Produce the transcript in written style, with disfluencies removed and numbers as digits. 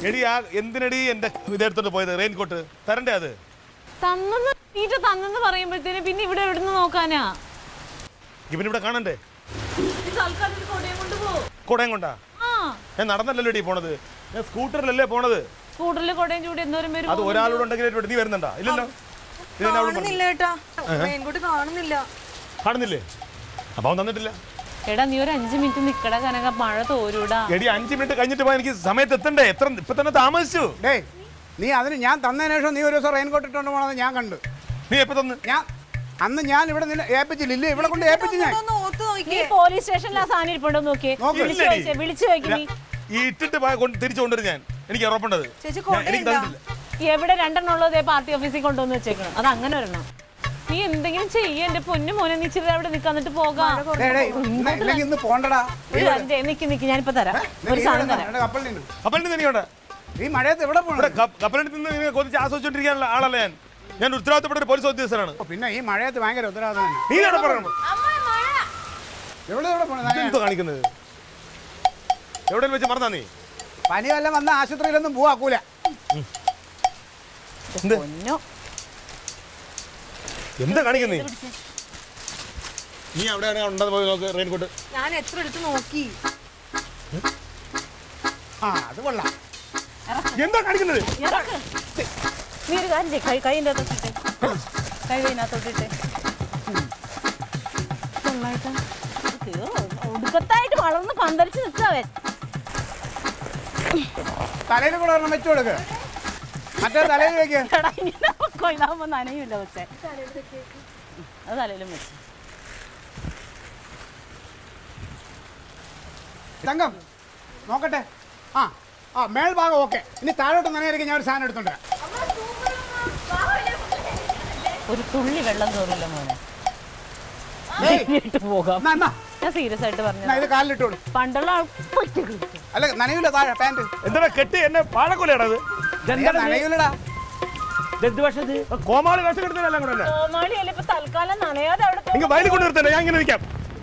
എടി എന്തിനടി എന്റെ ഇതെടുത്തോണ്ട് പോയത് റെയിൻകോട്ട് തരണ്ടേ അത് തന്നെന്ന് പറയുമ്പോഴത്തേന് പിന്നെ ഇവിടെ എവിടുന്ന് നോക്കാനാ ഇവനിവിടെ കാണണ്ടേ കൊടയും കൊണ്ടാ ഞാൻ നടന്നല്ലോ എടി പോണത് ഞാൻ സ്കൂട്ടറിലല്ലേ പോണത് സ്കൂട്ടറിൽ കൊടയും ചൂടി എന്തോരം പേര് അത് ഒരാളോട് ഉണ്ടെങ്കിൽ നീ വരുന്നുണ്ടാ ഇല്ലല്ലോ കാണുന്നില്ലേ അപ്പൊ അവൻ തന്നിട്ടില്ല എടാ നീ ഒരു 5 മിനിറ്റ് നിക്കട കനക മഴ തോരൂടാ എടി 5 മിനിറ്റ് കഴിഞ്ഞിട്ട് പോയാൽ എനിക്ക് സമയത്ത് എത്തണ്ടേ ഇപ്പൊ തന്നെ താമസിച്ചു നീ അതിന് ഞാൻ തന്നതിന് ശേഷം നീ ഒരു ദിവസം റെയിൻകോട്ട് ഇട്ടോണ്ട് പോണത് ഞാൻ കണ്ടു. നീ എപ്പോ തന്നു? അന്ന് ഞാൻ ഇവിടെ നിന്നെ ഏൽപ്പിച്ചില്ല, ഇവിടെ കൊണ്ട് ഏൽപ്പിച്ചു ഞാൻ. പോലീസ് സ്റ്റേഷനിൽ ആ സാധനം ഇരിപ്പുണ്ടോ നോക്കിയേ, വിളിച്ചു ചോദിക്കും. ഈ ഇട്ടിട്ട് തിരിച്ചു കൊണ്ടുവരും ഞാൻ, എനിക്ക് ഉറപ്പുണ്ടത്. എവിടെ 2 ഉള്ളത് പാർട്ടി ഓഫീസിൽ കൊണ്ടുവന്ന് വെച്ചേക്കണം, അത് അങ്ങനെ വരണം. നീ എന്തെങ്കിലും ചെയ്യ എന്റെ പൊന്നു മോനെ, നീ ഇച്ചിരി അവിടെ നിക്കാന്നിട്ട് പോകാം. നിക്ക് ഞാനിപ്പോ തരാം ഒരു സാധനം തരാം. ഈ മഴയത്ത് എവിടെ പോകണം? കപ്പലിൽ നിന്ന് കൊതിച്ച് ആസ്വദിച്ചോണ്ടിരിക്കാനുള്ള ആളല്ല ഞാൻ. ഞാൻ ഉത്തരവാദിത്തപ്പെട്ട ഒരു പോലീസ് ഉദ്യോഗസ്ഥനാണ്. പിന്നെ ഈ മഴയത്ത് ഭയങ്കര ഉത്തരവാദിത്തം. എന്തോ കാണിക്കുന്നത്? എവിടെ വെച്ച് മറന്നാ നീ? പനി വല്ലതും വന്ന ആശുപത്രിയിലൊന്നും പോവാക്കൂല. എന്താ കാണിക്കുന്നേ? നീ അവിടെ ഉണ്ടെന്ന് പോയി നോക്ക് റെയിൻകോട്ട്. ഞാൻ എത്ര എടുത്ത് നോക്കി. അത് കൊള്ളാം. എന്താ കാണിക്കുന്നത്? നീ ഒരു കാര്യം ചെയ്യ്, കൈൻ്റെ അകത്തോട്ടിട്ട്, കൈനകത്തോട്ടിട്ട് ഒടുക്കത്തായിട്ട് വളർന്ന് പന്തലിച്ച് നിൽക്കാവൻ. തലയിൽ കൂടെ ഒരെണ്ണം വെച്ചു കൊടുക്ക്, മറ്റേ തലയിൽ വെക്ക്. ഇതാകുമ്പോ നനയൂല്ല വെച്ചേ, അത് തലയിലും വെച്ച്. തങ്കം നോക്കട്ടെ. മേൽഭാഗം ഓക്കെ. ഇനി താഴോട്ട് നനയായിരിക്കും ഞാൻ ഒരു സാധനം എടുത്തോണ്ട്. ഒരു തുള്ളി വെള്ളം തോന്നില്ല മോനെ, പോകാം. ഞാൻ സീരിയസ് ആയിട്ട് പറഞ്ഞു, ഇത് കാലിലിട്ടോളൂ. പണ്ടുള്ള അല്ല നനയൂല, താഴെ പാന്റ് എന്താ കെട്ടി എന്നെ പാഴക്കൊലയാണത്? നനയൂലടാ. കോമാളി വേഷം കെടുത്തല്ല. കോമാളിയല്ല, ഇപ്പൊ തൽക്കാലം നനയാതെ അവിടെ വയലിൽ കൊണ്ടുവരുത്തന്നെ, ഞാൻ ഇങ്ങനെ നിൽക്കാം.